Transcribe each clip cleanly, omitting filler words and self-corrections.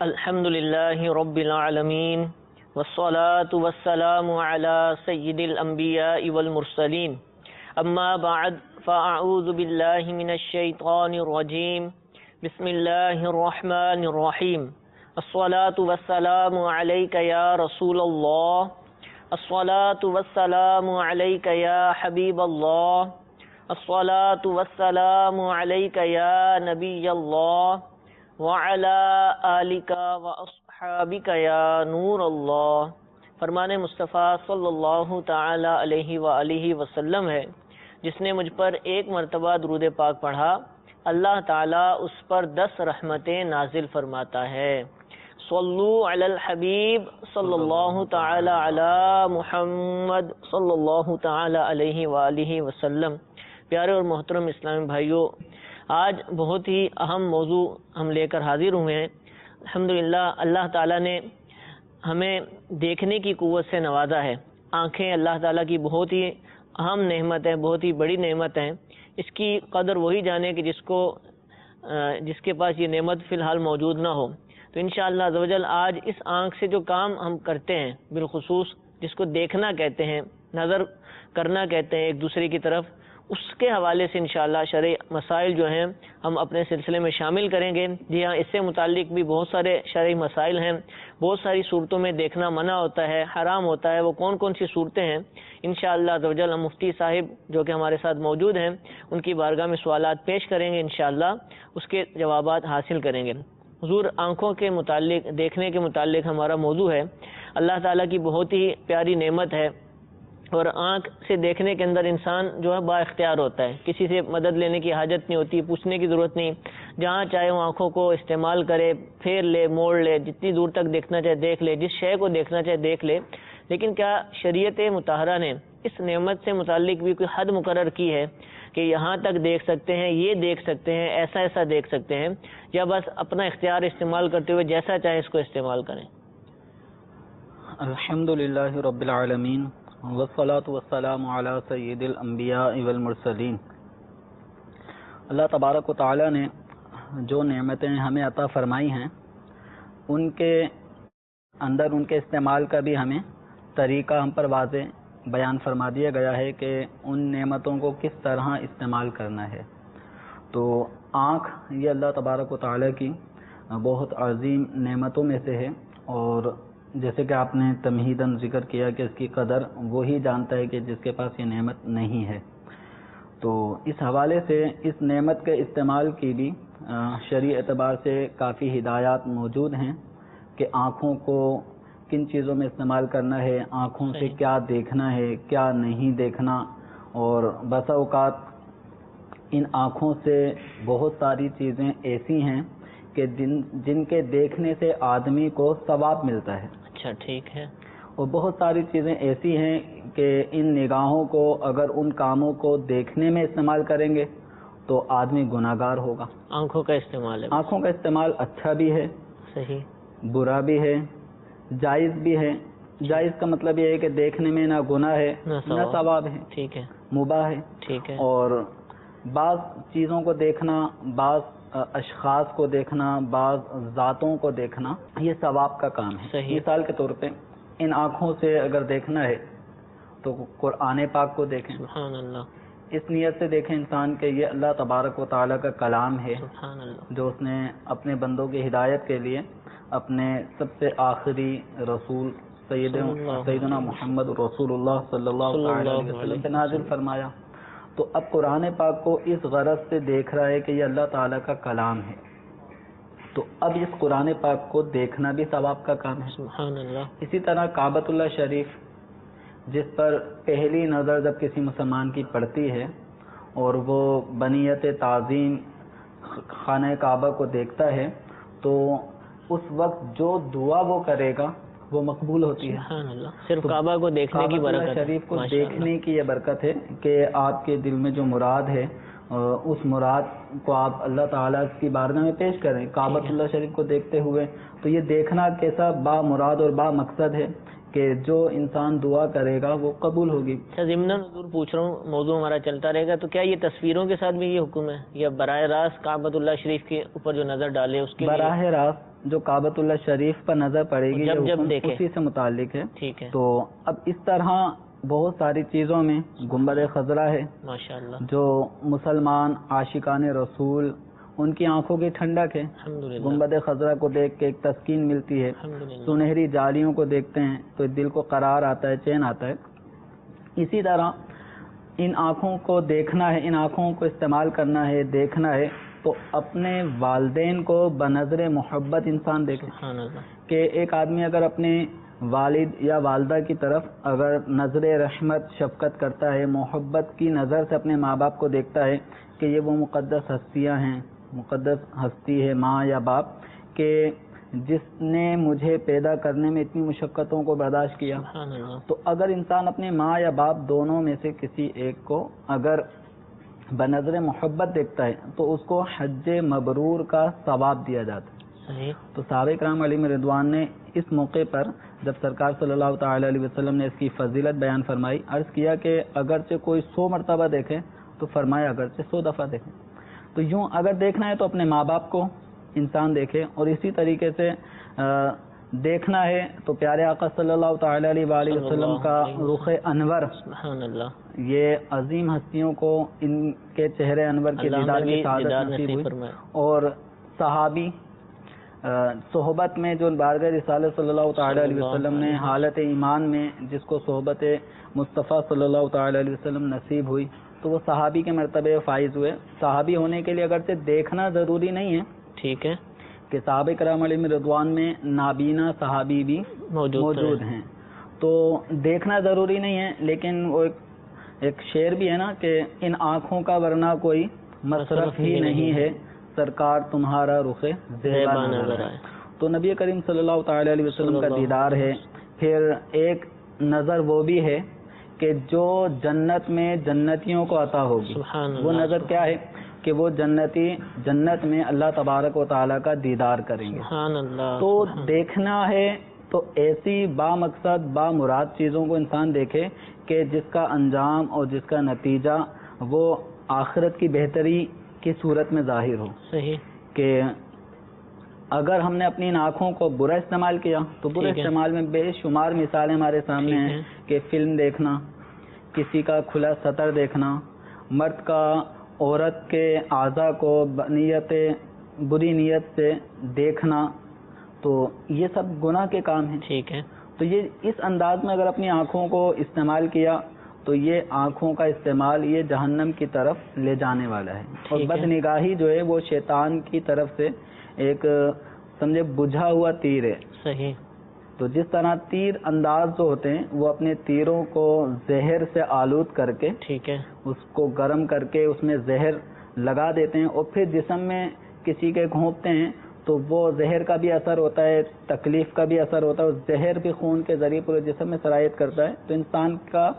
الحمدللہ رب العالمین والصلاة والسلام علی سید الانبیاء والمرسلین، اما بعد فاعوذ باللہ من الشیطان الرجیم، بسم اللہ الرحمن الرحیم۔ الصلاة والسلام علیک یا رسول اللہ، الصلاة والسلام علیک یا حبیب اللہ، الصلاة والسلام علیک یا نبی اللہ، وعلی آلک واصحابک یا نور اللہ۔ فرمان مصطفیٰ صلی اللہ تعالی علیہ وآلہ وسلم ہے، جس نے مجھ پر ایک مرتبہ درود پاک پڑھا، اللہ تعالیٰ اس پر 10 رحمتیں نازل فرماتا ہے۔ صلو علی الحبیب صلی اللہ تعالی علی محمد صلی اللہ تعالی علیہ وآلہ وسلم۔ پیارے اور محترم اسلامی بھائیوں، آج بہت ہی اہم موضوع ہم لے کر حاضر ہوئے ہیں۔ الحمدللہ اللہ تعالیٰ نے ہمیں دیکھنے کی قوت سے نوازا ہے۔ آنکھیں اللہ تعالیٰ کی بہت ہی اہم نعمت ہے، بہت ہی بڑی نعمت ہے۔ اس کی قدر وہی جانے کہ جس کے پاس یہ نعمت فی الحال موجود نہ ہو۔ تو انشاءاللہ عزوجل آج اس آنکھ سے جو کام ہم کرتے ہیں، بالخصوص جس کو دیکھنا کہتے ہیں، نظر کرنا کہتے ہیں ایک دوسرے کی طرف، اس کے حوالے سے انشاءاللہ شرعی مسائل جو ہیں ہم اپنے سلسلے میں شامل کریں گے۔ جی ہاں، اس سے متعلق بھی بہت سارے شرعی مسائل ہیں۔ بہت ساری صورتوں میں دیکھنا منع ہوتا ہے، حرام ہوتا ہے۔ وہ کون کون سی صورتیں ہیں انشاءاللہ عزوجل ہم مفتی صاحب جو کہ ہمارے ساتھ موجود ہیں ان کی بارگاہ میں سوالات پیش کریں گے، انشاءاللہ اس کے جوابات حاصل کریں گے۔ حضور، آنکھوں کے متعلق، دیکھنے کے متعلق ہمارا موضوع ہے۔ اللہ تعالیٰ کی بہت ہی پیاری نعمت ہے، اور آنکھ سے دیکھنے کے اندر انسان جو ہے با اختیار ہوتا ہے، کسی سے مدد لینے کی حاجت نہیں ہوتی، پوچھنے کی ضرورت نہیں، جہاں چاہے وہ آنکھوں کو استعمال کرے، پھیر لے، موڑ لے، جتنی دور تک دیکھنا چاہے دیکھ لے، جس شے کو دیکھنا چاہے دیکھ لے۔ لیکن کیا شریعت مطہرہ نے اس نعمت سے متعلق بھی کوئی حد مقرر کی ہے کہ یہاں تک دیکھ سکتے ہیں، یہ دیکھ سکتے ہیں، ایسا دیکھ سکتے ہیں، یا بس اپنا اختیار استعمال کرتے ہوئے جیسا چاہے اس کو استعمال کریں؟ الحمدللہ رب العالمین والصلاة والسلام علی سید الانبیاء والمرسلین۔ اللہ تبارک و تعالی نے جو نعمتیں ہمیں عطا فرمائی ہیں، ان کے اندر ان کے استعمال کا بھی ہمیں طریقہ ہم پر واضح بیان فرما دیا گیا ہے کہ ان نعمتوں کو کس طرح استعمال کرنا ہے۔ تو آنکھ یہ اللہ تبارک و تعالی کی بہت عظیم نعمتوں میں سے ہے، اور جیسے کہ آپ نے تمہیداً ذکر کیا کہ اس کی قدر وہی جانتا ہے کہ جس کے پاس یہ نعمت نہیں ہے۔ تو اس حوالے سے اس نعمت کے استعمال کی بھی شرعی اعتبار سے کافی ہدایات موجود ہیں کہ آنکھوں کو کن چیزوں میں استعمال کرنا ہے، آنکھوں سے کیا دیکھنا ہے، کیا نہیں دیکھنا، اور بسا اوقات ان آنکھوں سے بہت ساری چیزیں ایسی ہیں کہ جن کے دیکھنے سے آدمی کو ثواب ملتا ہے۔ اچھا، ٹھیک ہے۔ اور بہت ساری چیزیں ایسی ہیں کہ ان نگاہوں کو اگر ان کاموں کو دیکھنے میں استعمال کریں گے تو آدمی گناہگار ہوگا۔ آنکھوں کا استعمال ہے، آنکھوں کا استعمال اچھا بھی ہے، صحیح، برا بھی ہے، جائز بھی ہے۔ جائز کا مطلب یہ ہے کہ دیکھنے میں نہ گناہ ہے نہ ثواب ہے، ٹھیک ہے، مباح ہے، ٹھیک ہے۔ اور بعض چیزوں کو دیکھنا، بعض اشخاص کو دیکھنا، بعض ذاتوں کو دیکھنا، یہ ثواب کا کام ہے۔ صحیح۔ مثال کے طور پہ ان آنکھوں سے اگر دیکھنا ہے تو قرآن پاک کو دیکھیں، سبحان اللہ، اس نیت سے دیکھیں انسان کہ یہ اللہ تبارک و تعالیٰ کا کلام ہے، سبحان اللہ، جو اس نے اپنے بندوں کی ہدایت کے لیے اپنے سب سے آخری رسول سیدنا محمد رسول اللہ صلی اللہ علیہ وسلم سے نازل فرمایا۔ تو اب قرآن پاک کو اس غرض سے دیکھ رہا ہے کہ یہ اللہ تعالیٰ کا کلام ہے، تو اب اس قرآن پاک کو دیکھنا بھی ثواب کا کام ہے۔ سبحان اللہ۔ اسی طرح کعبۃ اللہ شریف، جس پر پہلی نظر جب کسی مسلمان کی پڑتی ہے اور وہ بنیت تعظیم خانہ کعبہ کو دیکھتا ہے، تو اس وقت جو دعا وہ کرے گا وہ مقبول ہوتی ہے. سبحان اللہ. صرف کعبہ کو دیکھنے کی کعبۃ اللہ برکت شریف کو دیکھنے کی یہ برکت ہے کہ آپ کے دل میں جو مراد ہے اس مراد کو آپ اللہ تعالیٰ کی بارگاہ میں پیش کریں. کعبۃ اللہ شریف کو دیکھتے ہوئے تو یہ دیکھنا کیسا با مراد اور با مقصد ہے کہ جو انسان دعا کرے گا وہ قبول ہوگی. اچھا ضمن حضور پوچھ رہا ہوں، موضوع ہمارا چلتا رہے گا، تو کیا یہ تصویروں کے ساتھ بھی یہ حکم ہے یا براہ راست کعبۃ اللہ شریف کے اوپر جو نظر ڈالے اس کے براہ راست جو کعبۃ اللہ شریف پر نظر پڑے گی جب یہ حکم دیکھے اسی سے متعلق ہے. ٹھیک ہے. تو اب اس طرح بہت ساری چیزوں میں گنبد خضرا ہے ماشاءاللہ. جو مسلمان عاشقان رسول ان کی آنکھوں کی ٹھنڈک ہے. الحمدللہ. گنبد خضرا کو دیکھ کے ایک تسکین ملتی ہے. الحمدللہ. سنہری جالیوں کو دیکھتے ہیں تو دل کو قرار آتا ہے، چین آتا ہے. اسی طرح ان آنکھوں کو دیکھنا ہے، ان آنکھوں کو استعمال کرنا ہے، دیکھنا ہے تو اپنے والدین کو بنظر محبت انسان دیکھے. سبحان اللہ. کہ ایک آدمی اگر اپنے والد یا والدہ کی طرف اگر نظر رحمت شفقت کرتا ہے، محبت کی نظر سے اپنے ماں باپ کو دیکھتا ہے کہ یہ وہ مقدس ہستیاں ہیں، مقدس ہستی ہے ماں یا باپ کہ جس نے مجھے پیدا کرنے میں اتنی مشقتوں کو برداشت کیا. سبحان اللہ. تو اگر انسان اپنے ماں یا باپ دونوں میں سے کسی ایک کو اگر بنظر محبت دیکھتا ہے تو اس کو حج مبرور کا ثواب دیا جاتا ہے. صحیح. تو صحابہ کرام علیہم رضوان نے اس موقع پر جب سرکار صلی اللہ تعالی علیہ وسلم نے اس کی فضیلت بیان فرمائی، عرض کیا کہ اگرچہ کوئی 100 مرتبہ دیکھے تو فرمایا اگرچہ 100 دفعہ دیکھے. تو یوں اگر دیکھنا ہے تو اپنے ماں باپ کو انسان دیکھے، اور اسی طریقے سے دیکھنا ہے تو پیارے آقا صلی اللہ تعالی علیہ وآلہ وسلم کا رخ انور، سبحان اللہ، یہ عظیم ہستیوں کو ان کے چہرے انور کے دیدار کی سعادت نصیب ہوئی. اور صحابی صحبت میں جو بارگاہ رسالت صلی اللہ تعالی علیہ وسلم نے حالت ایمان میں جس کو صحبت مصطفیٰ صلی اللہ تعالی علیہ وسلم نصیب ہوئی تو وہ صحابی کے مرتبے فائز ہوئے. صحابی ہونے کے لیے اگرچہ دیکھنا ضروری نہیں ہے، ٹھیک ہے، کہ صحابہ کرام علیہم رضوان میں نابینا صحابی بھی موجود ہیں، تو دیکھنا ضروری نہیں ہے. لیکن وہ ایک شعر بھی ہے نا کہ ان آنکھوں کا ورنہ کوئی مصرف ہی نہیں ہے، سرکار تمہارا رخ زیبا نظر ہے. تو نبی کریم صلی اللہ تعالی علیہ وسلم کا دیدار ہے. پھر ایک نظر وہ بھی ہے کہ جو جنت میں جنتیوں کو عطا ہوگی. وہ نظر کیا ہے کہ وہ جنتی جنت میں اللہ تبارک و تعالیٰ کا دیدار کریں گے. تو دیکھنا ہے تو ایسی با مقصد با مراد چیزوں کو انسان دیکھے کہ جس کا انجام اور جس کا نتیجہ وہ آخرت کی بہتری کی صورت میں ظاہر ہو. صحیح. کہ اگر ہم نے اپنی ان آنکھوں کو برا استعمال کیا تو برے استعمال میں بے شمار مثالیں ہمارے سامنے ہیں کہ فلم دیکھنا، کسی کا کھلا سطر دیکھنا، مرد کا عورت کے اعضاء کو بری نیت سے دیکھنا، تو یہ سب گناہ کے کام ہیں. ٹھیک ہے. تو یہ اس انداز میں اگر اپنی آنکھوں کو استعمال کیا تو یہ آنکھوں کا استعمال یہ جہنم کی طرف لے جانے والا ہے. اور بد نگاہی جو ہے وہ شیطان کی طرف سے ایک سمجھے بجھا ہوا تیر ہے. صحیح. تو جس طرح تیر انداز جو ہوتے ہیں وہ اپنے تیروں کو زہر سے آلود کر کے، ٹھیک ہے، اس کو گرم کر کے اس میں زہر لگا دیتے ہیں اور پھر جسم میں کسی کے گھونپتے ہیں تو وہ زہر کا بھی اثر ہوتا ہے، تکلیف کا بھی اثر ہوتا ہے، اور زہر بھی خون کے ذریعے پورے جسم میں سرایت کرتا ہے تو انسان کا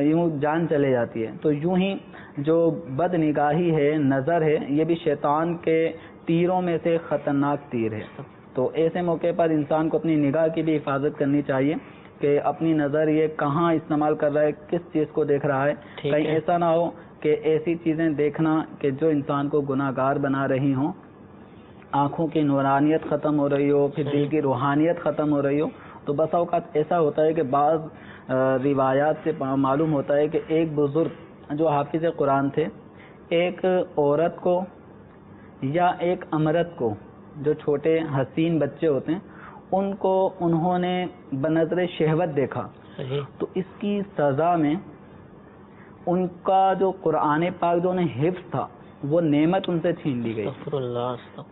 یوں جان چلے جاتی ہے. تو یوں ہی جو بد نگاہی ہے، نظر ہے، یہ بھی شیطان کے تیروں میں سے خطرناک تیر ہے. تو ایسے موقع پر انسان کو اپنی نگاہ کی بھی حفاظت کرنی چاہیے کہ اپنی نظر یہ کہاں استعمال کر رہا ہے، کس چیز کو دیکھ رہا ہے. کہیں ایسا نہ ہو کہ ایسی چیزیں دیکھنا کہ جو انسان کو گناہ گار بنا رہی ہوں، آنکھوں کی نورانیت ختم ہو رہی ہو، پھر دل کی روحانیت ختم ہو رہی ہو. تو بسا اوقات ایسا ہوتا ہے کہ بعض روایات سے معلوم ہوتا ہے کہ ایک بزرگ جو حافظ قرآن تھے، ایک عورت کو یا ایک امرت کو، جو چھوٹے حسین بچے ہوتے ہیں، ان کو انہوں نے بنظر شہوت دیکھا. تو اس کی سزا میں ان کا جو قرآن پاک جو انہیں حفظ تھا وہ نعمت ان سے چھین لی گئی.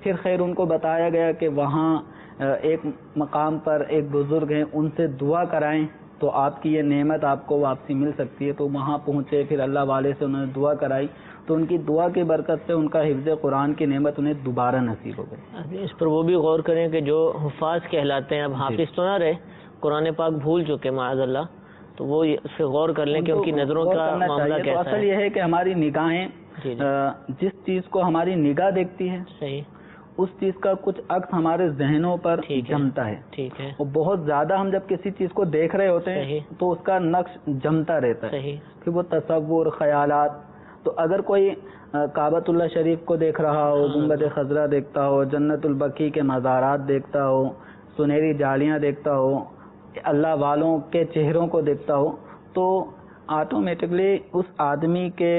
پھر خیر ان کو بتایا گیا کہ وہاں ایک مقام پر ایک بزرگ ہیں، ان سے دعا کرائیں تو آپ کی یہ نعمت آپ کو واپسی مل سکتی ہے. تو وہاں پہنچے، پھر اللہ والے سے انہوں نے دعا کرائی تو ان کی دعا کی برکت سے ان کا حفظ قرآن کی نعمت انہیں دوبارہ نصیب ہو گئی. اس پر وہ بھی غور کریں کہ جو حفاظ کہلاتے ہیں، اب حافظ تو نہ رہے، قرآن پاک بھول چکے معاذ اللہ، تو وہ اس پہ غور کر لیں کہ ان کی نظروں کا معاملہ تو کیسا اصل ہے. یہ ہے کہ ہماری نگاہیں جی جس چیز کو ہماری نگاہ دیکھتی ہے صحیح. اس چیز کا کچھ عکس ہمارے ذہنوں پر ٹھیک ہے. جمتا ہے. ٹھیک ہے. اور بہت زیادہ ہم جب کسی چیز کو دیکھ رہے ہوتے ہیں صحیح. تو اس کا نقش جمتا رہتا ہے. صحیح. پھر وہ تصور، خیالات. تو اگر کوئی کعبۃ اللہ شریف کو دیکھ رہا ہو، گنبد خضرا دیکھتا ہو، جنت البقیع کے مزارات دیکھتا ہو، سنہری جالیاں دیکھتا ہو، اللہ والوں کے چہروں کو دیکھتا ہو، تو آٹومیٹکلی اس آدمی کے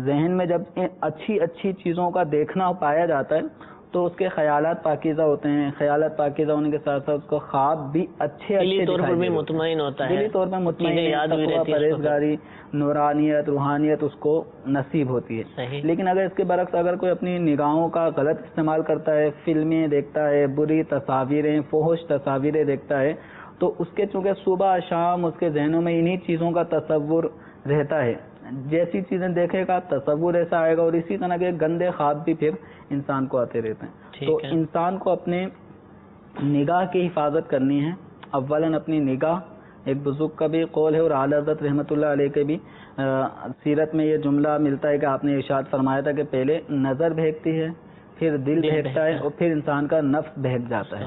ذہن میں جب اچھی اچھی چیزوں کا دیکھنا پایا جاتا ہے تو اس کے خیالات پاکیزہ ہوتے ہیں. خیالات پاکیزہ ہونے کے ساتھ ساتھ اس کو خواب بھی اچھے دلی طور پر بھی مطمئن ہوتا ہے، دلی طور پر مطمئن، تقویٰ، پرہیزگاری، نورانیت، روحانیت اس کو نصیب ہوتی ہے. لیکن اگر اس کے برعکس اگر کوئی اپنی نگاہوں کا غلط استعمال کرتا ہے، فلمیں دیکھتا ہے، بری تصاویریں، فحش تصاویریں دیکھتا ہے، تو اس کے چونکہ صبح شام اس کے ذہنوں میں انہی چیزوں کا تصور رہتا ہے. جیسی چیزیں دیکھے گا تصور ایسا آئے گا، اور اسی طرح کے گندے خواب بھی پھر انسان کو آتے رہتے ہیں. تو انسان کو اپنے نگاہ کی حفاظت کرنی ہے. اولاً اپنی نگاہ، ایک بزرگ کا بھی قول ہے اور اعلیٰ حضرت رحمۃ اللہ علیہ کے بھی سیرت میں یہ جملہ ملتا ہے کہ آپ نے ارشاد فرمایا تھا کہ پہلے نظر بہکتی ہے، پھر دل بہکتا ہے، اور پھر انسان کا نفس بہک جاتا ہے.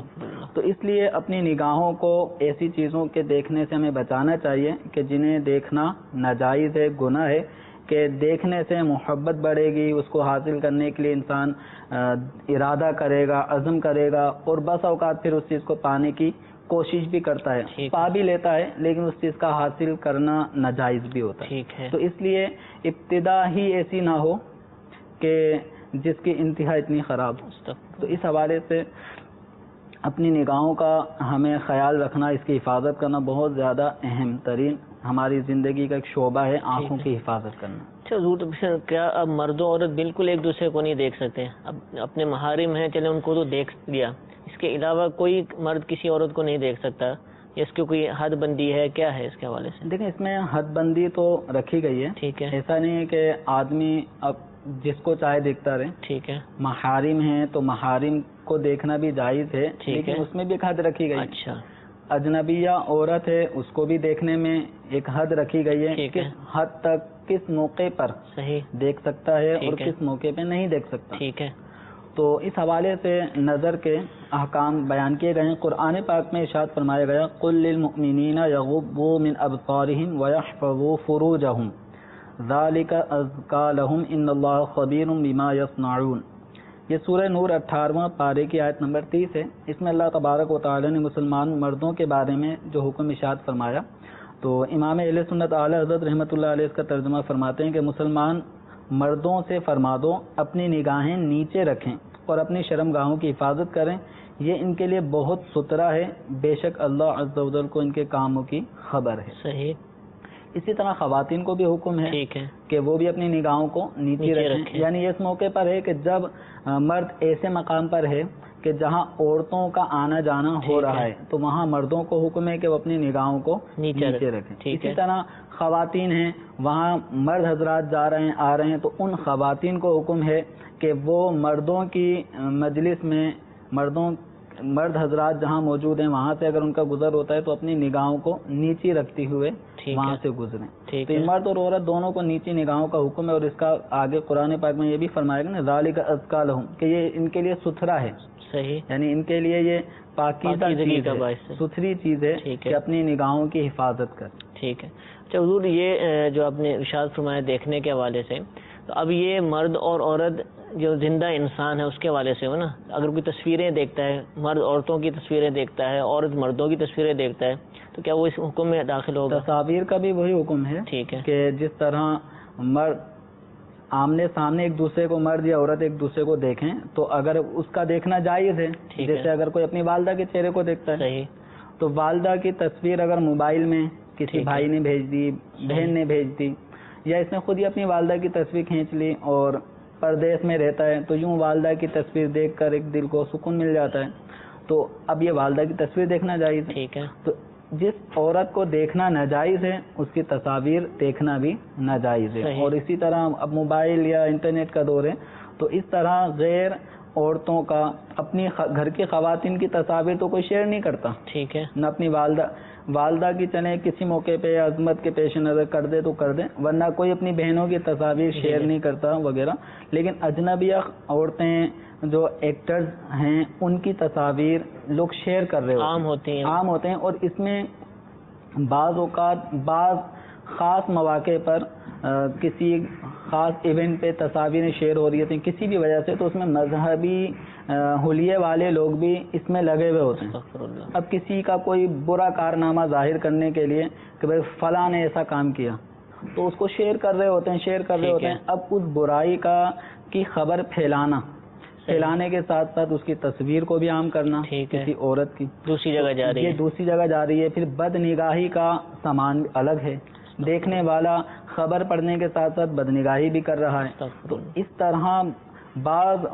تو اس لیے اپنی نگاہوں کو ایسی چیزوں کے دیکھنے سے ہمیں بچانا چاہیے کہ جنہیں دیکھنا ناجائز ہے، گناہ ہے، کہ دیکھنے سے محبت بڑھے گی، اس کو حاصل کرنے کے لیے انسان ارادہ کرے گا، عزم کرے گا، اور بس اوقات پھر اس چیز کو پانے کی کوشش بھی کرتا ہے، پا بھی لیتا ہے، لیکن اس چیز کا حاصل کرنا ناجائز بھی ہوتا ہے. تو اس لیے ابتدا ہی ایسی نہ ہو کہ جس کی انتہا اتنی خراب ہو. تو اس حوالے سے اپنی نگاہوں کا ہمیں خیال رکھنا، اس کی حفاظت کرنا بہت زیادہ اہم ترین ہماری زندگی کا ایک شعبہ ہے، آنکھوں کی حفاظت کرنا. اچھا حضور، کیا اب مرد و عورت بالکل ایک دوسرے کو نہیں دیکھ سکتے؟ اب اپنے محارم ہیں، چلے ان کو تو دیکھ لیا، اس کے علاوہ کوئی مرد کسی عورت کو نہیں دیکھ سکتا؟ یا اس کی کوئی حد بندی ہے؟ کیا ہے اس کے حوالے سے؟ دیکھیں، اس میں حد بندی تو رکھی گئی ہے. ٹھیک ہے. ایسا نہیں ہے کہ آدمی اب جس کو چاہے دیکھتا رہے. ٹھیک ہے. محارم ہیں تو محارم کو دیکھنا بھی جائز ہے، لیکن اس میں بھی ایک حد رکھی گئی. اچھا. اجنبیہ عورت ہے، اس کو بھی دیکھنے میں ایک حد رکھی گئی ہے، کس حد تک، کس موقع پر صحیح دیکھ سکتا ہے اور کس موقع پہ نہیں دیکھ سکتا. ٹھیک ہے. تو اس حوالے سے نظر کے احکام بیان کیے گئے ہیں. قرآن پاک میں ارشاد فرمایا گیا قُل لِّلْمُؤْمِنِينَ يَغُضُّوا مِنْ أَبْصَارِهِمْ وَيَحْفَظُوا فُرُوجَهُمْ ذَلِكَ أَزْكَىٰ لَهُمْ إِنَّ اللَّهَ خَبِيرٌ بِمَا يَصْنَعُونَ. یہ سورہ نور 18واں پارے کی آیت نمبر 30 ہے. اس میں اللہ تبارک و تعالی نے مسلمان مردوں کے بارے میں جو حکم ارشاد فرمایا، تو امام اہل سنت اعلیٰ حضرت رحمۃ اللہ علیہ اس کا ترجمہ فرماتے ہیں کہ مسلمان مردوں سے فرما دو اپنی نگاہیں نیچے رکھیں اور اپنی شرمگاہوں کی حفاظت کریں، یہ ان کے لیے بہت سترا ہے، بے شک اللہ عز و جل کو ان کے کاموں کی خبر ہے. صحیح. اسی طرح خواتین کو بھی حکم ہے کہ وہ بھی اپنی نگاہوں کو نیچے رکھیں. یعنی اس موقع پر ہے کہ جب مرد ایسے مقام پر ہے کہ جہاں عورتوں کا آنا جانا ہو رہا ہے، تو وہاں مردوں کو حکم ہے کہ وہ اپنی نگاہوں کو نیچے رکھیں. اسی طرح خواتین ہیں، وہاں مرد حضرات جا رہے ہیں آ رہے ہیں، تو ان خواتین کو حکم ہے کہ وہ مردوں کی مجلس میں مرد حضرات جہاں موجود ہیں وہاں سے اگر ان کا گزر ہوتا ہے تو اپنی نگاہوں کو نیچی رکھتے ہوئے وہاں سے گزریں. تو مرد اور عورت دونوں کو نیچی نگاہوں کا حکم ہے، اور اس کا آگے قرآن پاک میں یہ بھی فرمایا گیا نا ذالک ازکیٰ لہم، کہ یہ ان کے لیے ستھرا ہے. صحیح. یعنی ان کے لیے یہ پاکیزہ چیز ہے، ستھری چیز ہے کہ اپنی نگاہوں کی حفاظت کر. ٹھیک ہے. اچھا حضور، یہ جو آپ نے ارشاد فرمایا دیکھنے کے حوالے سے، تو اب یہ مرد اور عورت جو زندہ انسان ہے اس کے حوالے سے ہو نا، اگر کوئی تصویریں دیکھتا ہے، مرد عورتوں کی تصویریں دیکھتا ہے، عورت مردوں کی تصویریں دیکھتا ہے، تو کیا وہ اس حکم میں داخل ہوگا؟ تصاویر کا بھی وہی حکم ہے. ٹھیک ہے. کہ جس طرح مرد آمنے سامنے ایک دوسرے کو، مرد یا عورت ایک دوسرے کو دیکھیں تو اگر اس کا دیکھنا جائز ہے، جیسے اگر کوئی اپنی والدہ کے چہرے کو دیکھتا ہے تو والدہ کی تصویر اگر موبائل میں کسی بھائی نے بھیج دی، بہن نے بھیج دی، یا اس نے خود ہی اپنی والدہ کی تصویر کھینچ لی اور پردیس میں رہتا ہے، تو یوں والدہ کی تصویر دیکھ کر ایک دل کو سکون مل جاتا ہے. تو اب یہ والدہ کی تصویر دیکھنا جائز ہے. ٹھیک ہے. تو جس عورت کو دیکھنا ناجائز ہے اس کی تصاویر دیکھنا بھی ناجائز ہے. اور اسی طرح اب موبائل یا انٹرنیٹ کا دور ہے، تو اس طرح غیر عورتوں کا اپنی گھر کی خواتین کی تصاویر تو کوئی شیئر نہیں کرتا، ٹھیک ہے، نہ اپنی والدہ کی چلیں کسی موقع پہ عظمت کے پیش نظر کر دے تو کر دے، ورنہ کوئی اپنی بہنوں کی تصاویر شیئر نہیں کرتا وغیرہ. لیکن اجنبیہ عورتیں جو ایکٹرز ہیں ان کی تصاویر لوگ شیئر کر رہے عام ہوتے ہیں. اور اس میں بعض اوقات بعض خاص مواقع پر کسی خاص ایونٹ پہ تصاویریں شیئر ہو رہی ہیں کسی بھی وجہ سے، تو اس میں مذہبی حلیے والے لوگ بھی اس میں لگے ہوئے ہوتے ہیں. اب کسی کا کوئی برا کارنامہ ظاہر کرنے کے لیے کہ بھائی فلاں نے ایسا کام کیا تو اس کو شیئر کر رہے ہوتے ہیں. اب اس برائی کی خبر پھیلانے کے ساتھ ساتھ اس کی تصویر کو بھی عام کرنا کسی عورت کی دوسری جگہ جا رہی ہے. پھر بد نگاہی کا سامان الگ ہے، دیکھنے والا خبر پڑھنے کے ساتھ ساتھ بد نگاہی بھی کر رہا ہے. تو اس طرح بعض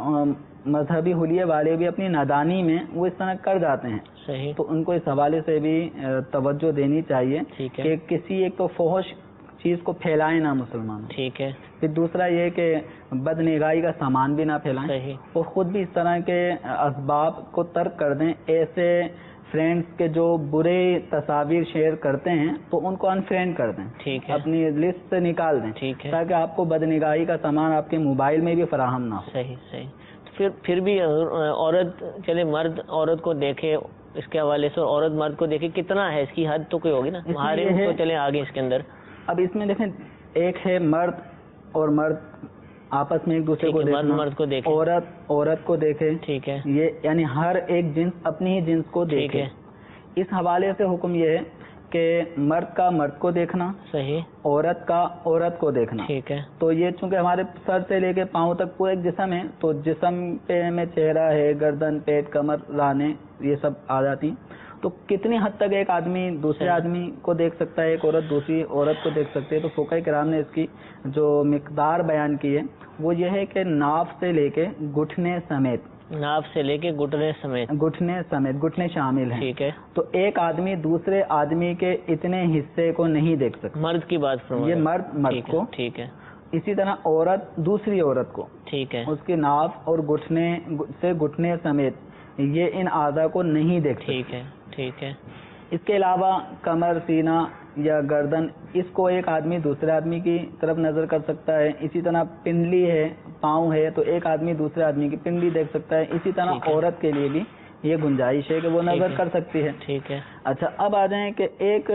مذہبی حلیے والے بھی اپنی نادانی میں وہ اس طرح کر جاتے ہیں. صحیح. تو ان کو اس حوالے سے بھی توجہ دینی چاہیے کہ کسی ایک تو فحش چیز کو پھیلائیں نہ مسلمان. ٹھیک ہے. پھر دوسرا یہ کہ بد نگاہی کا سامان بھی نہ پھیلائیں. صحیح. اور خود بھی اس طرح کے اسباب کو ترک کر دیں. ایسے فرینڈس کے جو برے تصاویر شیئر کرتے ہیں تو ان کو انفرینڈ کر دیں. ٹھیک ہے. اپنی لسٹ سے نکال دیں. ٹھیک ہے. تاکہ آپ کو بد نگاہی کا سامان آپ کے موبائل میں بھی فراہم نہ ہو. صحیح. پھر بھی عورت چلے مرد عورت کو دیکھے اس کے حوالے سے، عورت مرد کو دیکھے، کتنا ہے اس کی حد تو کوئی ہوگی نا؟ محارم تو چلے آگے اس کے اندر. اب اس میں دیکھیں ایک ہے مرد اور مرد آپس میں ایک دوسرے کو دیکھنا، مرد کو دیکھے، عورت کو دیکھے. ٹھیک ہے. یہ یعنی ہر ایک جنس اپنی ہی جنس کو دیکھے. اس حوالے سے حکم یہ ہے کہ مرد کا مرد کو دیکھنا، صحیح، عورت کا عورت کو دیکھنا. ٹھیک ہے. تو یہ چونکہ ہمارے سر سے لے کے پاؤں تک پورا ایک جسم ہے، تو جسم پہ میں چہرہ ہے، گردن، پیٹ، کمر، رانیں، یہ سب آ جاتی. تو کتنی حد تک ایک آدمی دوسرے آدمی کو دیکھ سکتا ہے، ایک عورت دوسری عورت کو دیکھ سکتی ہے؟ تو فقہاء کرام نے اس کی جو مقدار بیان کی ہے وہ یہ ہے کہ ناف سے لے کے گھٹنے سمیت، گھٹنے شامل ہیں. ٹھیک ہے. تو ایک آدمی دوسرے آدمی کے اتنے حصے کو نہیں دیکھ سکتا. مرد کی بات فرمائیں. یہ مرد کو. ٹھیک ہے. اسی طرح عورت دوسری عورت کو، ٹھیک ہے، اس کی ناف اور گھٹنے سمیت یہ ان اعضاء کو نہیں دیکھ سکتا. ٹھیک ہے. اس کے علاوہ کمر، سینہ یا گردن، اس کو ایک آدمی دوسرے آدمی کی طرف نظر کر سکتا ہے. اسی طرح پنڈلی ہے، پاؤں ہے، تو ایک آدمی دوسرے آدمی کی پنڈلی دیکھ سکتا ہے. اسی طرح عورت کے لیے بھی یہ گنجائش ہے کہ وہ نظر کر سکتی ہے. ٹھیک ہے. اچھا، اب آ جائیں کہ ایک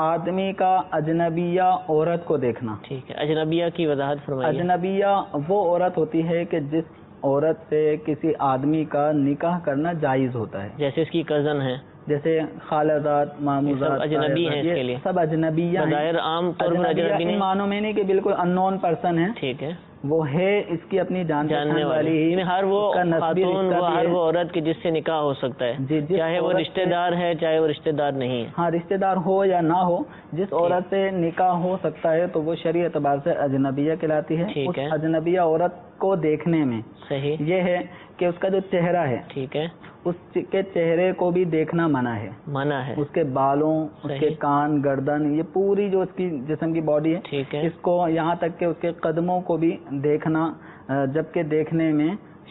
آدمی کا اجنبیہ عورت کو دیکھنا. ٹھیک ہے. اجنبیہ کی وضاحت فرمائیے. اجنبیہ وہ عورت ہوتی ہے کہ جس عورت سے کسی آدمی کا نکاح کرنا جائز ہوتا ہے. جیسے اس کی کزن ہے، جیسے خالہ، ماموزات، اجنبی ہیں، اس کے لیے سب اجنبیہ ہیں. بظاہر عام طور پر اجنبی ان معنوں میں نہیں کہ بالکل ان نون پرسن ہے. ٹھیک ہے. وہ ہے اس کی اپنی جاننے والی، ہر وہ خاتون، ہر وہ عورت کی جس سے نکاح ہو سکتا ہے، چاہے وہ رشتہ دار ہے چاہے وہ رشتہ دار نہیں ہے. ہاں، رشتہ دار ہو یا نہ ہو، جس عورت سے نکاح ہو سکتا ہے تو وہ شرعی اعتبار سے اجنبیہ کہلاتی ہے. اس اجنبیہ عورت کو دیکھنے میں صحیح یہ ہے کہ اس کا جو چہرہ ہے، ٹھیک ہے، اس کے چہرے کو بھی دیکھنا منع ہے. اس کے بالوں، اس کے کان، گردن، یہ پوری جو اس کی جسم کی باڈی ہے، ٹھیک ہے، اس کو یہاں تک کہ اس کے قدموں کو بھی دیکھنا، جبکہ دیکھنے میں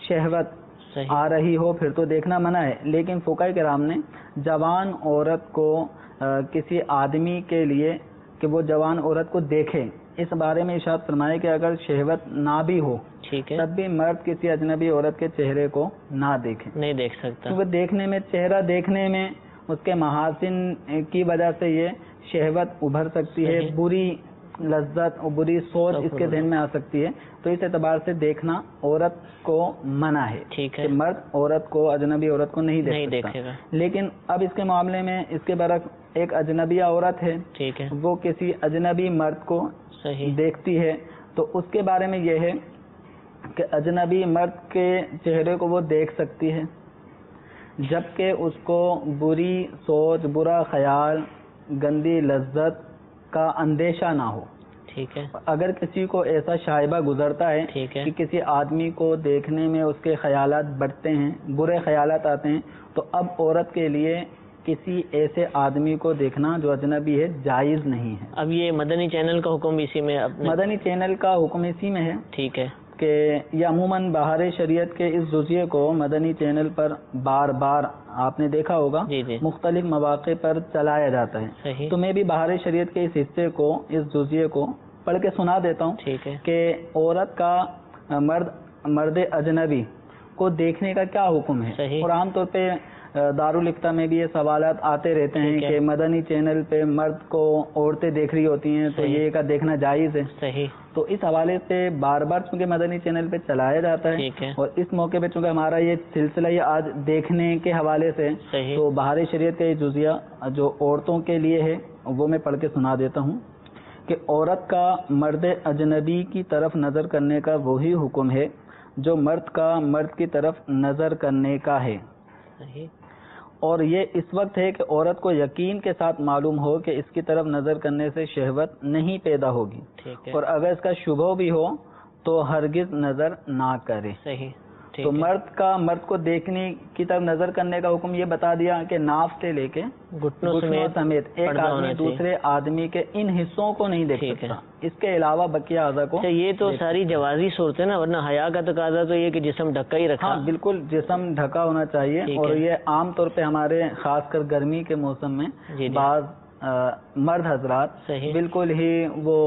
شہوت آ رہی ہو پھر تو دیکھنا منع ہے. لیکن فقہاء کرام نے جوان عورت کو کسی آدمی کے لیے کہ وہ جوان عورت کو دیکھے، اس بارے میں ارشاد فرمایا کہ اگر شہوت نہ بھی ہو تب بھی مرد کسی اجنبی عورت کے چہرے کو نہ دیکھے، نہیں دیکھ سکتا. کیونکہ دیکھنے میں، چہرہ دیکھنے میں اس کے محاسن کی وجہ سے یہ شہوت ابھر سکتی ہے، بری لذت اور بری سوچ اس کے ذہن میں آ سکتی ہے. تو اس اعتبار سے دیکھنا عورت کو منع ہے. ٹھیک ہے. مرد عورت کو، اجنبی عورت کو نہیں دیکھ سکتا. لیکن اب اس کے معاملے میں اس کے برعکس ایک اجنبی عورت ہے، ٹھیک ہے، وہ کسی اجنبی مرد کو دیکھتی ہے، تو اس کے بارے میں یہ ہے کہ اجنبی مرد کے چہرے کو وہ دیکھ سکتی ہے جبکہ اس کو بری سوچ، برا خیال، گندی لذت کا اندیشہ نہ ہو. ٹھیک ہے. اگر کسی کو ایسا شائبہ گزرتا ہے کہ کسی آدمی کو دیکھنے میں اس کے خیالات بڑھتے ہیں، برے خیالات آتے ہیں، تو اب عورت کے لیے کسی ایسے آدمی کو دیکھنا جو اجنبی ہے جائز نہیں ہے. اب یہ مدنی چینل کا حکم اسی میں، مدنی چینل کا حکم اسی میں ہے. ٹھیک ہے. کہ یہ عموماً بہار شریعت کے اس جزیے کو مدنی چینل پر بار بار آپ نے دیکھا ہوگا جی جی مختلف مواقع پر چلایا جاتا ہے. صحیح. تو میں بھی بہار شریعت کے اس حصے کو، اس جزیے کو پڑھ کے سنا دیتا ہوں. ٹھیک ہے. کہ عورت کا مرد اجنبی کو دیکھنے کا کیا حکم ہے. صحیح. اور عام طور پہ دارالفتہ میں بھی یہ سوالات آتے رہتے ہیں کہ مدنی چینل پہ مرد کو عورتیں دیکھ رہی ہوتی ہیں تو یہ کا دیکھنا جائز ہے. صحیح. تو اس حوالے سے بار بار چونکہ مدنی چینل پہ چلایا جاتا ہے اور اس موقع پہ چونکہ ہمارا یہ سلسلہ یہ آج دیکھنے کے حوالے سے، تو بہار شریعت کا یہ جزیہ جو عورتوں کے لیے ہے وہ میں پڑھ کے سنا دیتا ہوں کہ عورت کا مرد اجنبی کی طرف نظر کرنے کا وہی حکم ہے جو مرد کا مرد کی طرف نظر کرنے کا ہے. صحیح. اور یہ اس وقت ہے کہ عورت کو یقین کے ساتھ معلوم ہو کہ اس کی طرف نظر کرنے سے شہوت نہیں پیدا ہوگی، اور اگر اس کا شبہ بھی ہو تو ہرگز نظر نہ کرے. صحیح. تو مرد کا مرد کو دیکھنے کی طرف نظر کرنے کا حکم یہ بتا دیا کہ ناف سے لے کے گھٹنوں سمیت ایک آدمی دوسرے آدمی کے ان حصوں کو نہیں دیکھ سکتا، اس کے علاوہ بقیہ اعضاء کو. یہ تو ساری جوازی صورتیں نا، ورنہ حیا کا تقاضا تو یہ کہ جسم ڈھکا ہی رکھا. ہاں بالکل، جسم ڈھکا ہونا چاہیے. اور یہ عام طور پہ ہمارے خاص کر گرمی کے موسم میں بعض مرد حضرات بالکل ہی وہ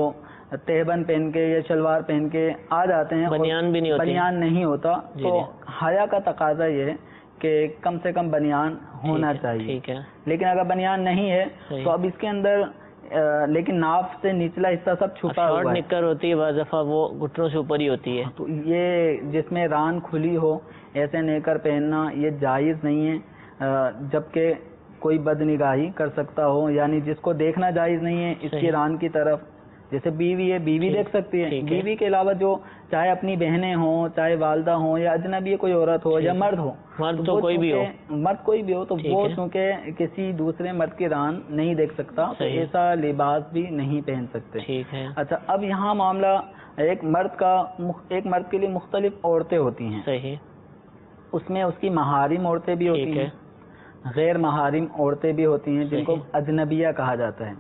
تہبند پہن کے یا شلوار پہن کے آ جاتے ہیں، بنیان بھی نہیں ہوتی، بنیان نہیں ہوتا. تو حیا کا تقاضا یہ ہے کہ کم سے کم بنیان ہونا چاہیے. لیکن اگر بنیان نہیں ہے تو اب اس کے اندر لیکن ناف سے نچلا حصہ سب چھپا ہوا ہے. نکر ہوتی ہے بعض دفعہ وہ گھٹنوں سے اوپر ہی ہوتی ہے. تو یہ جس میں ران کھلی ہو ایسے نیکر پہننا یہ جائز نہیں ہے، جبکہ کوئی بد نگاہی کر سکتا ہو، یعنی جس کو دیکھنا جائز نہیں ہے اس کی ران کی طرف. جیسے بیوی ہے، بیوی دیکھ سکتی ہے. بیوی کے علاوہ جو چاہے اپنی بہنیں ہوں، چاہے والدہ ہوں، یا اجنبی کوئی عورت ہو یا مرد ہو، مرد کوئی بھی ہو تو وہ چونکہ کسی دوسرے مرد کی ران نہیں دیکھ سکتا، تو ایسا لباس بھی نہیں پہن سکتے. اچھا، اب یہاں معاملہ ایک مرد کے لیے مختلف عورتیں ہوتی ہیں. اس میں اس کی محارم عورتیں بھی ہوتی ہیں، غیر محارم عورتیں بھی ہوتی ہیں جن کو اجنبیہ کہا جاتا ہے.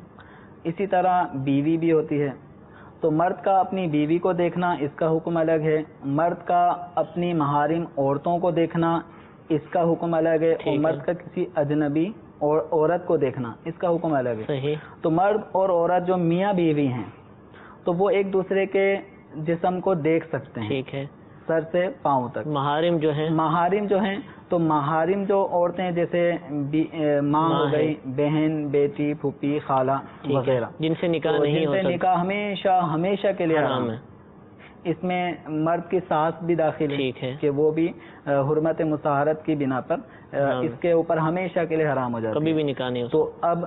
اسی طرح بیوی بھی ہوتی ہے. تو مرد کا اپنی بیوی کو دیکھنا اس کا حکم الگ ہے، مرد کا اپنی محارم عورتوں کو دیکھنا اس کا حکم الگ ہے، اور مرد کا کسی اجنبی اور عورت کو دیکھنا اس کا حکم الگ ہے. تو مرد اور عورت جو میاں بیوی ہیں تو وہ ایک دوسرے کے جسم کو دیکھ سکتے ہیں. ٹھیک ہے. سر سے پاؤں تک. محارم جو ہیں تو محارم جو عورتیں جیسے ماں ہو گئی، بہن، بیٹی، پھوپھی، خالہ وغیرہ، جن سے نکاح ہمیشہ کے لیے حرام ہے. اس میں مرد کی ساس بھی داخل ہے کہ وہ بھی حرمت مصاہرت کی بنا پر اس کے اوپر ہمیشہ کے لیے حرام ہو جاتا ہے، کبھی بھی نکاح نہیں. تو اب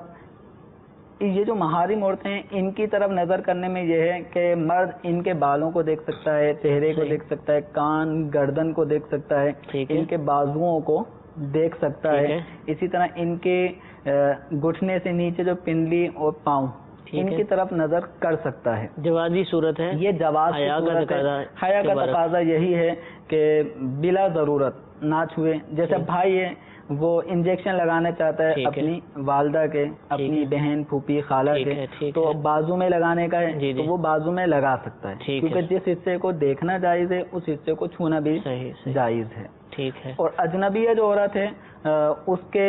یہ جو محارم عورتیں ہیں ان کی طرف نظر کرنے میں یہ ہے کہ مرد ان کے بالوں کو دیکھ سکتا ہے، چہرے کو دیکھ سکتا ہے، کان گردن کو دیکھ سکتا ہے، ان کے بازوؤں کو دیکھ سکتا ہے. اسی طرح ان کے گھٹنے سے نیچے جو پنڈلی اور پاؤں ان کی طرف نظر کر سکتا ہے. جوازی صورت ہے، یہ جواز حیا کا تقاضا یہی ہے کہ بلا ضرورت نہ چھوئے. جیسے بھائی ہے وہ انجیکشن لگانا چاہتا ہے اپنی والدہ کے، اپنی بہن، پھوپھی، خالہ کے، تو بازو میں لگانے کا ہے تو وہ بازو میں لگا سکتا ہے، کیونکہ جس حصے کو دیکھنا جائز ہے اس حصے کو چھونا بھی جائز ہے. ٹھیک ہے. اور اجنبیہ جو عورت ہے اس کے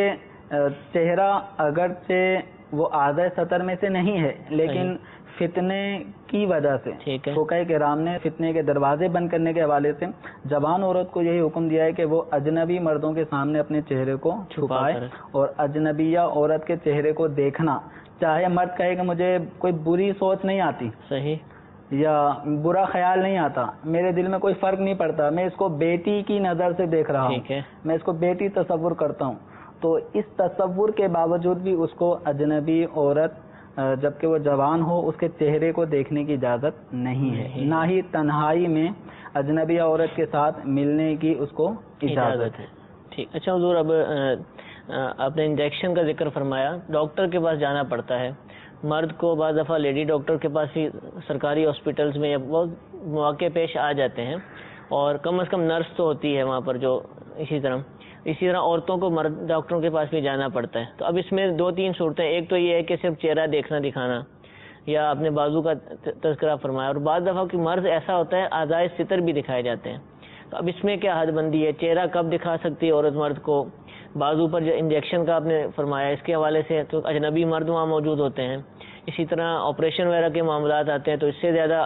چہرہ اگرچہ وہ اعضاء سطر میں سے نہیں ہے لیکن فتنے کی وجہ سے فقہاء کرام نے فتنے کے دروازے بند کرنے کے حوالے سے جوان عورت کو یہی حکم دیا ہے کہ وہ اجنبی مردوں کے سامنے اپنے چہرے کو چھپائے. اور اجنبیہ عورت کے چہرے کو دیکھنا، چاہے مرد کہے کہ مجھے کوئی بری سوچ نہیں آتی یا برا خیال نہیں آتا، میرے دل میں کوئی فرق نہیں پڑتا، میں اس کو بیٹی کی نظر سے دیکھ رہا ہوں، میں اس کو بیٹی تصور کرتا ہوں، تو اس تصور کے باوجود بھی اس کو اجنبی عورت جبکہ وہ جوان ہو اس کے چہرے کو دیکھنے کی اجازت نہیں ہے، نہ ہی تنہائی میں اجنبی عورت کے ساتھ ملنے کی اس کو اجازت ہے. ٹھیک. اچھا حضور، اب آپ نے انجیکشن کا ذکر فرمایا، ڈاکٹر کے پاس جانا پڑتا ہے مرد کو، بعض دفعہ لیڈی ڈاکٹر کے پاس بھی سرکاری ہاسپٹلس میں بہت مواقع پیش آ جاتے ہیں، اور کم از کم نرس تو ہوتی ہے وہاں پر جو اسی طرح عورتوں کو مرد ڈاکٹروں کے پاس بھی جانا پڑتا ہے. تو اب اس میں 2-3 صورتیں، ایک تو یہ ہے کہ صرف چہرہ دیکھنا دکھانا، یا اپنے بازو کا تذکرہ فرمایا، اور بعض دفعہ کہ مرض ایسا ہوتا ہے اعضائے ستر بھی دکھائے جاتے ہیں. تو اب اس میں کیا حد بندی ہے؟ چہرہ کب دکھا سکتی ہے عورت مرد کو؟ بازو پر جو انجیکشن کا آپ نے فرمایا اس کے حوالے سے تو اجنبی مرد وہاں موجود ہوتے ہیں. اسی طرح آپریشن وغیرہ کے معاملات آتے ہیں تو اس سے زیادہ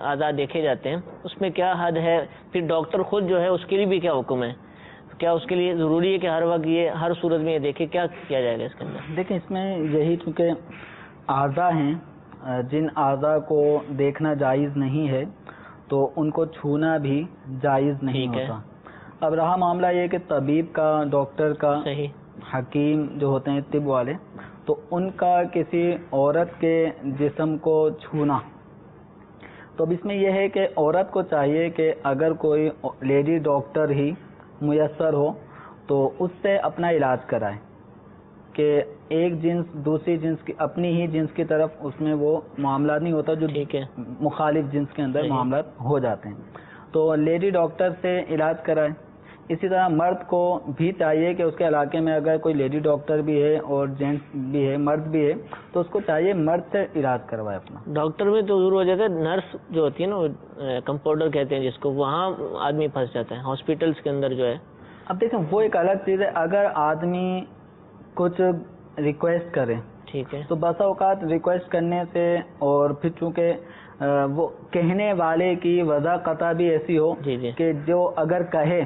اعضاء دیکھے جاتے ہیں، اس میں کیا حد ہے؟ پھر ڈاکٹر خود جو ہے اس کے لیے بھی کیا حکم ہے؟ کیا اس کے لیے ضروری ہے کہ ہر وقت یہ ہر صورت میں یہ دیکھے؟ کیا کیا جائے گا اس کے اندر؟ دیکھیں اس میں یہی چونکہ اعضاء ہیں، جن اعضاء کو دیکھنا جائز نہیں ہے تو ان کو چھونا بھی جائز نہیں ہوتا. اب رہا معاملہ یہ کہ طبیب کا، ڈاکٹر کا، صحیح، حکیم جو ہوتے ہیں طب والے، تو ان کا کسی عورت کے جسم کو چھونا، تو اب اس میں یہ ہے کہ عورت کو چاہیے کہ اگر کوئی لیڈی ڈاکٹر ہی میسر ہو تو اس سے اپنا علاج کرائے، کہ ایک جنس دوسری جنس کی، اپنی ہی جنس کی طرف اس میں وہ معاملات نہیں ہوتا جو مخالف جنس کے اندر معاملات ہو جاتے ہیں. تو لیڈی ڈاکٹر سے علاج کرائے. اسی طرح مرد کو بھی چاہیے کہ اس کے علاقے میں اگر کوئی لیڈی ڈاکٹر بھی ہے اور جینٹس بھی ہے، مرد بھی ہے، تو اس کو چاہیے مرد سے علاج کروائے اپنا. ڈاکٹر میں تو ضرور ہو جاتا ہے، نرس جو ہوتی ہے نا، وہ کمپاؤنڈر کہتے ہیں جس کو، وہاں آدمی پھنس جاتا ہے ہاسپٹلس کے اندر جو ہے. اب دیکھیں وہ ایک الگ چیز ہے، اگر آدمی کچھ ریکویسٹ کرے، ٹھیک ہے، تو بسا اوقات ریکویسٹ کرنے سے، اور پھر چونکہ وہ کہنے والے کی وضع قطع بھی ایسی ہو کہ جو اگر کہے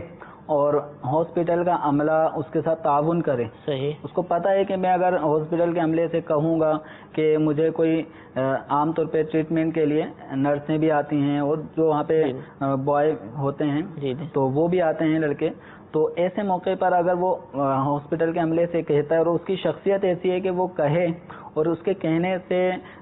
اور ہاسپٹل کا عملہ اس کے ساتھ تعاون کرے، صحیح، اس کو پتہ ہے کہ میں اگر ہاسپٹل کے عملے سے کہوں گا کہ مجھے کوئی عام طور پہ ٹریٹمنٹ کے لیے نرسیں بھی آتی ہیں اور جو وہاں پہ بوائے ہوتے ہیں تو وہ بھی آتے ہیں لڑکے، تو ایسے موقع پر اگر وہ ہاسپٹل کے عملے سے کہتا ہے اور اس کی شخصیت ایسی ہے کہ وہ کہے اور اس کے کہنے سے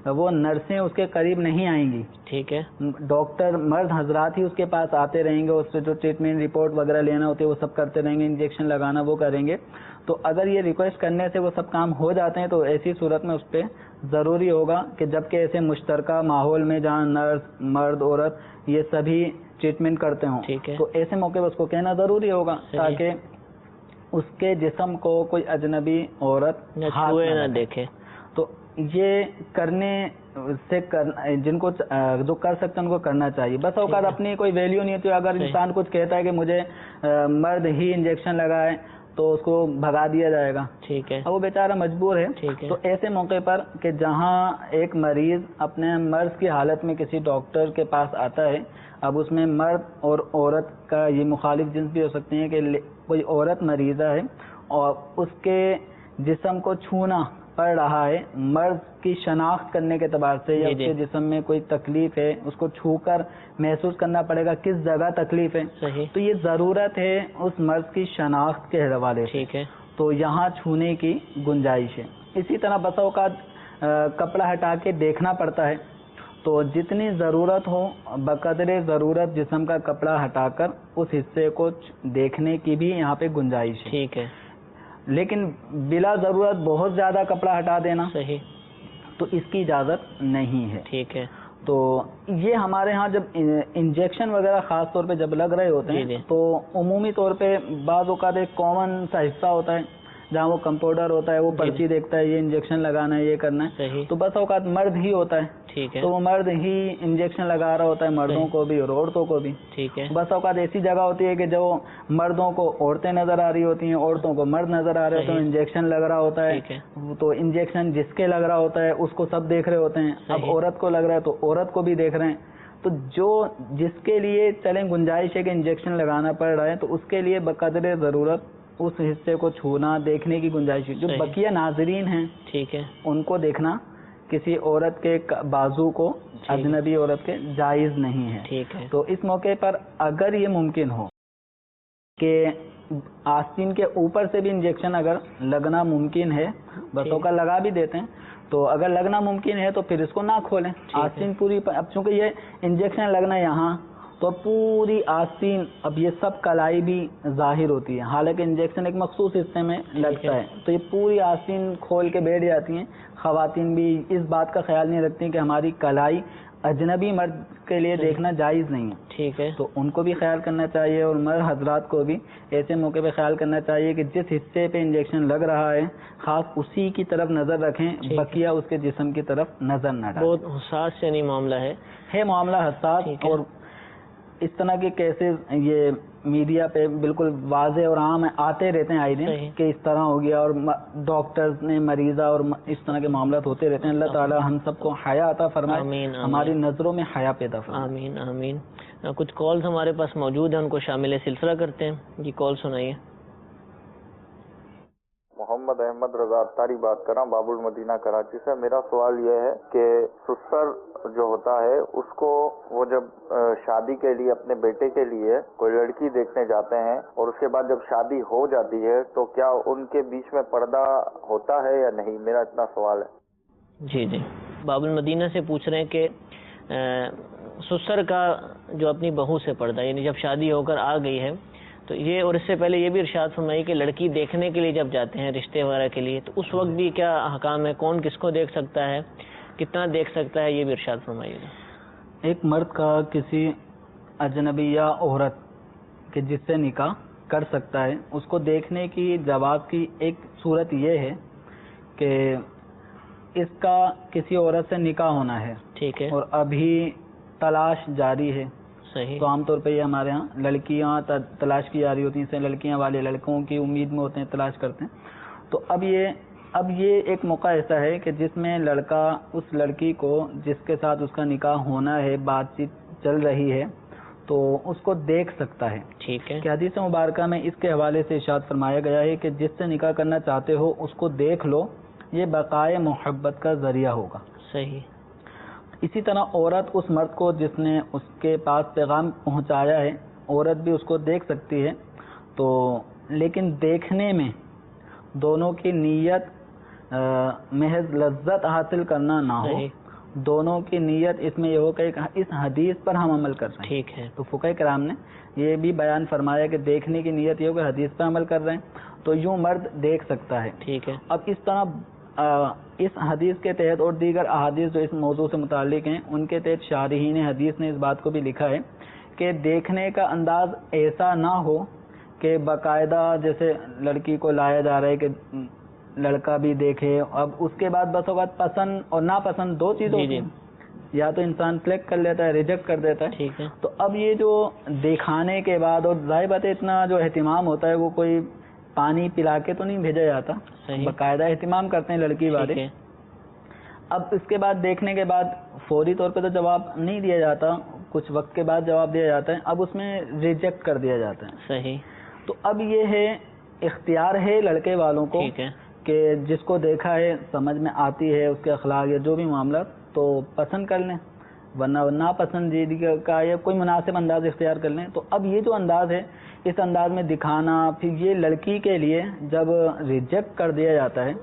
وہ نرسیں اس کے قریب نہیں آئیں گی، ٹھیک ہے، ڈاکٹر مرد حضرات ہی اس کے پاس آتے رہیں گے، اس سے جو ٹریٹمنٹ رپورٹ وغیرہ لینا ہوتی ہے وہ سب کرتے رہیں گے، انجیکشن لگانا وہ کریں گے. تو اگر یہ ریکویسٹ کرنے سے وہ سب کام ہو جاتے ہیں تو ایسی صورت میں اس پہ ضروری ہوگا کہ جبکہ ایسے مشترکہ ماحول میں جہاں نرس، مرد، عورت یہ سبھی ٹریٹمنٹ کرتے ہوں، تو ایسے موقع پر اس کو کہنا ضروری ہوگا تاکہ اس کے جسم کو کوئی اجنبی عورت ہاتھ نہ دیکھے. تو یہ کرنے سے جن کو جو کر سکتے ہیں ان کو کرنا چاہیے. بس اوقات اپنی کوئی ویلیو نہیں ہوتی، اگر انسان کچھ کہتا ہے کہ مجھے مرد ہی انجیکشن لگائے تو اس کو بھگا دیا جائے گا، ٹھیک ہے، اب وہ بیچارہ مجبور ہے. تو ایسے موقع پر کہ جہاں ایک مریض اپنے مرض کی حالت میں کسی ڈاکٹر کے پاس آتا ہے، اب اس میں مرد اور عورت کا یہ مخالف جنس بھی ہو سکتے ہیں کہ کوئی عورت مریضہ ہے اور اس کے جسم کو چھونا پڑ رہا ہے، مرض کی شناخت کرنے کے اعتبار سے، یا اس کے جسم میں کوئی تکلیف ہے اس کو چھو کر محسوس کرنا پڑے گا کس جگہ تکلیف ہے، تو یہ ضرورت ہے اس مرض کی شناخت کے حوالے سے، تو یہاں چھونے کی گنجائش ہے. اسی طرح بسا اوقات کپڑا ہٹا کے دیکھنا پڑتا ہے، تو جتنی ضرورت ہو بقدر ضرورت جسم کا کپڑا ہٹا کر اس حصے کو دیکھنے کی بھی یہاں پہ گنجائش ہے، ٹھیک ہے. لیکن بلا ضرورت بہت زیادہ کپڑا ہٹا دینا صحیح تو اس کی اجازت نہیں ہے، ٹھیک ہے. تو یہ ہمارے ہاں جب انجیکشن وغیرہ خاص طور پہ جب لگ رہے ہوتے ہیں تو عمومی طور پہ بعض اوقات ایک کامن سا حصہ ہوتا ہے جہاں وہ کمپاؤنڈر ہوتا ہے، وہ پرچی دیکھتا ہے یہ انجیکشن لگانا ہے، یہ کرنا ہے، تو بس اوقات مرد ہی ہوتا ہے، ٹھیک ہے، تو وہ مرد ہی انجیکشن لگا رہا ہوتا ہے، مردوں کو بھی اور عورتوں کو بھی، ٹھیک ہے. بس اوقات ایسی جگہ ہوتی ہے کہ جو مردوں کو عورتیں نظر آ رہی ہوتی ہیں، عورتوں کو مرد نظر آ رہے ہوتے ہیں، انجیکشن لگ رہا ہوتا ہے، تو انجیکشن جس کے لگ رہا ہوتا ہے اس کو سب دیکھ رہے ہوتے ہیں، اب عورت کو لگ رہا ہے تو عورت کو بھی دیکھ رہے ہیں. تو جو جس کے لیے چلیں گنجائش ہے کہ انجیکشن لگانا پڑ رہا ہے تو اس کے لیے بقدر ضرورت اس حصے کو چھونا دیکھنے کی گنجائش ہے. جو بقیہ ناظرین ہیں ٹھیک ہے ان کو دیکھنا کسی عورت کے بازو کو اجنبی عورت کے جائز نہیں ہے، ٹھیک ہے. تو اس موقع پر اگر یہ ممکن ہو کہ آستین کے اوپر سے بھی انجیکشن اگر لگنا ممکن ہے، بسوں کا لگا بھی دیتے ہیں، تو اگر لگنا ممکن ہے تو پھر اس کو نہ کھولیں، آستین پوری. اب چونکہ یہ انجیکشن لگنا یہاں تو پوری آستین، اب یہ سب کلائی بھی ظاہر ہوتی ہے، حالانکہ انجیکشن ایک مخصوص حصے میں لگتا ہے، تو یہ پوری آستین کھول کے بیٹھ جاتی ہیں. خواتین بھی اس بات کا خیال نہیں رکھتی کہ ہماری کلائی اجنبی مرد کے لیے دیکھنا جائز نہیں ہے. ٹھیک ہے. تو ان کو بھی خیال کرنا چاہیے اور مرد حضرات کو بھی ایسے موقع پہ خیال کرنا چاہیے کہ جس حصے پہ انجیکشن لگ رہا ہے خاص اسی کی طرف نظر رکھیں, بقیہ اس کے جسم کی طرف نظر نہ ڈالیں. بہت حساس یعنی معاملہ ہے معاملہ حساس. اور اس طرح کے کیسز یہ میڈیا پہ بالکل واضح اور عام آتے رہتے ہیں آئے دن کہ اس طرح ہو گیا, اور ڈاکٹرز نے مریضہ اور اس طرح کے معاملات ہوتے رہتے ہیں. اللہ تعالی ہم سب کو حیا عطا فرمائے, ہماری نظروں میں حیا پیدا فرمائے. آمین آمین. کچھ کالز ہمارے پاس موجود ہیں, ان کو شامل سلسلہ کرتے ہیں. جی کال سنائیے. محمد احمد رضا اتاری بات کر رہا ہوں باب المدینہ کراچی سے. میرا سوال یہ ہے کہ سسر جو ہوتا ہے اس کو وہ جب شادی کے لیے اپنے بیٹے کے لیے کوئی لڑکی دیکھنے جاتے ہیں اور اس کے بعد جب شادی ہو جاتی ہے تو کیا ان کے بیچ میں پردہ ہوتا ہے یا نہیں؟ میرا اتنا سوال ہے. جی جی. باب المدینہ سے پوچھ رہے ہیں کہ سسر کا جو اپنی بہو سے پردہ یعنی جب شادی ہو کر آ گئی ہے تو یہ, اور اس سے پہلے یہ بھی ارشاد فرمائی کہ لڑکی دیکھنے کے لیے جب جاتے ہیں رشتے وغیرہ کے لیے تو اس وقت بھی کیا احکام ہے, کون کس کو دیکھ سکتا ہے, کتنا دیکھ سکتا ہے, یہ بھی ارشاد فرمائیے. ایک مرد کا کسی اجنبیہ عورت کہ جس سے نکاح کر سکتا ہے اس کو دیکھنے کی جواز کی ایک صورت یہ ہے کہ اس کا کسی عورت سے نکاح ہونا ہے. ٹھیک ہے. اور ابھی تلاش جاری ہے. صحیح. تو عام طور پہ یہ ہمارے ہاں لڑکیاں تلاش کی جا رہی ہوتی ہیں, سے لڑکیاں والے لڑکوں کی امید میں ہوتے ہیں, تلاش کرتے ہیں. تو اب یہ ایک موقع ایسا ہے کہ جس میں لڑکا اس لڑکی کو جس کے ساتھ اس کا نکاح ہونا ہے, بات چیت چل رہی ہے, تو اس کو دیکھ سکتا ہے. ٹھیک ہے. کہ حدیث مبارکہ میں اس کے حوالے سے ارشاد فرمایا گیا ہے کہ جس سے نکاح کرنا چاہتے ہو اس کو دیکھ لو, یہ بقائے محبت کا ذریعہ ہوگا. صحیح. اسی طرح عورت اس مرد کو جس نے اس کے پاس پیغام پہنچایا ہے, عورت بھی اس کو دیکھ سکتی ہے. تو لیکن دیکھنے میں دونوں کی نیت محض لذت حاصل کرنا نہ ہو. دونوں کی نیت اس میں یہ ہو کہ اس حدیث پر ہم عمل کر رہے ہیں. ٹھیک ہے. تو فقہ کرام نے یہ بھی بیان فرمایا کہ دیکھنے کی نیت یہ ہو کہ حدیث پر عمل کر رہے ہیں, تو یوں مرد دیکھ سکتا ہے. ٹھیک ہے. اب اس طرح اس حدیث کے تحت اور دیگر احادیث جو اس موضوع سے متعلق ہیں ان کے تحت شارحین حدیث نے اس بات کو بھی لکھا ہے کہ دیکھنے کا انداز ایسا نہ ہو کہ باقاعدہ جیسے لڑکی کو لایا جا رہا ہے کہ لڑکا بھی دیکھے. اب اس کے بعد بس اوقات پسند اور ناپسند دو چیزیں ہوتی ہیں, یا تو انسان سلیکٹ کر لیتا ہے, ریجیکٹ کر دیتا ہے. ٹھیک ہے. تو اب یہ جو دکھانے کے بعد, اور ظاہر بات ہے اتنا جو اہتمام ہوتا ہے وہ کوئی پانی پلا کے تو نہیں بھیجا جاتا, باقاعدہ اہتمام کرتے ہیں لڑکی والے. اب اس کے بعد دیکھنے کے بعد فوری طور پہ تو جواب نہیں دیا جاتا, کچھ وقت کے بعد جواب دیا جاتا ہے. اب اس میں ریجیکٹ کر دیا جاتا ہے. صحیح. تو اب یہ ہے اختیار ہے لڑکے والوں کو کہ جس کو دیکھا ہے سمجھ میں آتی ہے اس کے اخلاق یا جو بھی معاملات, تو پسند کر لیں, ورنہ ناپسندیدگی کا یا کوئی مناسب انداز اختیار کر لیں. تو اب یہ جو انداز ہے اس انداز میں دکھانا, پھر یہ لڑکی کے لیے جب ریجیکٹ کر دیا جاتا ہے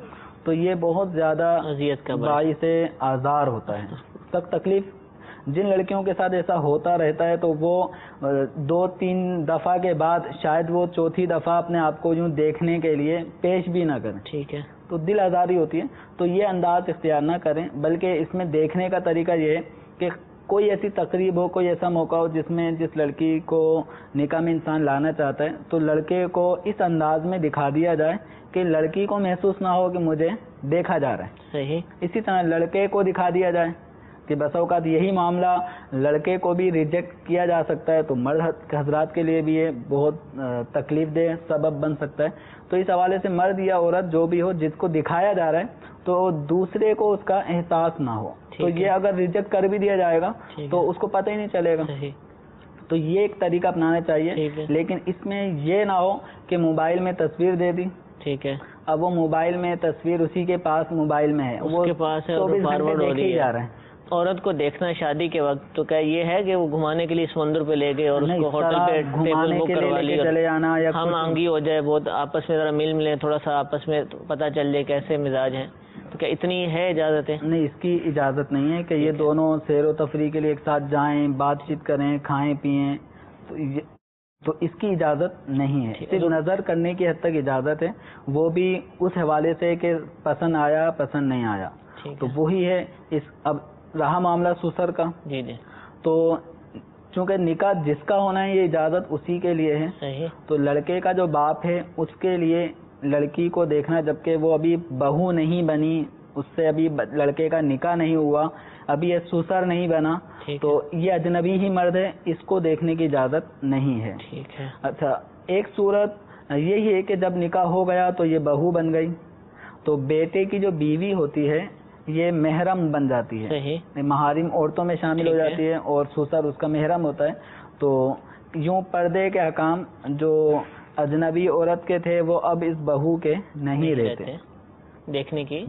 تو یہ بہت زیادہ اذیت کا باعث آزار ہوتا ہے, سخت تکلیف. جن لڑکیوں کے ساتھ ایسا ہوتا رہتا ہے تو وہ 2-3 دفعہ کے بعد شاید وہ چوتھی دفعہ اپنے آپ کو یوں دیکھنے کے لیے پیش بھی نہ کریں. ٹھیک ہے. تو دل آزاری ہوتی ہے. تو یہ انداز اختیار نہ کریں, بلکہ اس میں دیکھنے کا طریقہ یہ ہے کہ کوئی ایسی تقریب ہو, کوئی ایسا موقع ہو جس میں جس لڑکی کو نکاح میں انسان لانا چاہتا ہے تو لڑکے کو اس انداز میں دکھا دیا جائے کہ لڑکی کو محسوس نہ ہو کہ مجھے دیکھا جا رہا ہے. صحیح. اسی طرح لڑکے کو دکھا دیا جائے کہ بس اوقات یہی معاملہ لڑکے کو بھی ریجیکٹ کیا جا سکتا ہے, تو مرد حضرات کے لیے بھی یہ بہت تکلیف دہ سبب بن سکتا ہے. تو اس حوالے سے مرد یا عورت جو بھی ہو جس کو دکھایا جا رہا ہے تو دوسرے کو اس کا احساس نہ ہو. تو یہ اگر ریجیکٹ کر بھی دیا جائے گا تو اس کو پتہ ہی نہیں چلے گا. تو یہ ایک طریقہ اپنانا چاہیے, لیکن اس میں یہ نہ ہو کہ موبائل میں تصویر دے دی. ٹھیک ہے. اب وہ موبائل میں تصویر اسی کے پاس موبائل میں ہے, اس کے پاس ہے, 24 گھنٹے دیکھے ہی جا رہے ہیں. عورت کو دیکھنا شادی کے وقت تو کیا یہ ہے کہ وہ گھمانے کے لیے سمندر پہ لے گئے اور اس کو ہوٹل پہ ٹیبل بک کروا لی, چلے جانا یا ہم آنگی ہو جائے, بہت آپس میں ذرا مل ملیں, تھوڑا سا آپس میں پتہ چل جائے کیسے مزاج ہیں, تو کیا اتنی ہے اجازت ہے؟ نہیں, اس کی اجازت نہیں ہے کہ یہ دونوں سیر و تفریح کے لیے ایک ساتھ جائیں, بات چیت کریں, کھائیں پئیں, تو اس کی اجازت نہیں ہے. صرف نظر کرنے کی حد تک اجازت ہے, وہ بھی اس حوالے سے کہ پسند آیا پسند نہیں آیا. تو وہی ہے. اب رہا معاملہ سسر کا, جی جی, تو چونکہ نکاح جس کا ہونا ہے یہ اجازت اسی کے لیے ہے. صحیح. تو لڑکے کا جو باپ ہے اس کے لیے لڑکی کو دیکھنا، جبکہ وہ ابھی بہو نہیں بنی، اس سے ابھی لڑکے کا نکاح نہیں ہوا، ابھی یہ سسر نہیں بنا، تو یہ اجنبی ہی مرد ہے، اس کو دیکھنے کی اجازت نہیں ہے. ٹھیک ہے. اچھا، ایک صورت یہی ہے کہ جب نکاح ہو گیا تو یہ بہو بن گئی، تو بیٹے کی جو بیوی ہوتی ہے یہ محرم بن جاتی ہے. صحیح. محارم عورتوں میں شامل ہو جاتی ہے اور سسر اس کا محرم ہوتا ہے. تو یوں پردے کے احکام جو اجنبی عورت کے تھے وہ اب اس بہو کے نہیں رہتے دیکھنے کے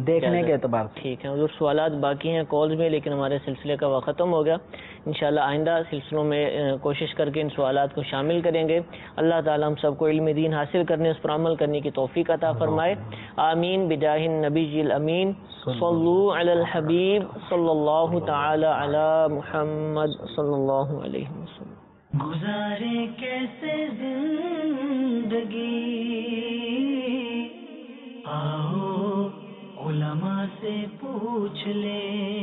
اعتبار سے. ٹھیک ہے حضور، سوالات باقی ہیں کالز میں، لیکن ہمارے سلسلے کا وقت ختم ہو گیا. انشاءاللہ آئندہ سلسلوں میں کوشش کر کے ان سوالات کو شامل کریں گے. اللہ تعالی ہم سب کو علم دین حاصل کرنے، اس پر عمل کرنے کی توفیق عطا فرمائے. آمین بجاہ النبی الامین. صلو علی الحبیب صلی اللہ تعالی علی محمد صلی اللہ علیہ وسلم. گزارے کیسے زندگی، آؤ علماء سے پوچھ لیں.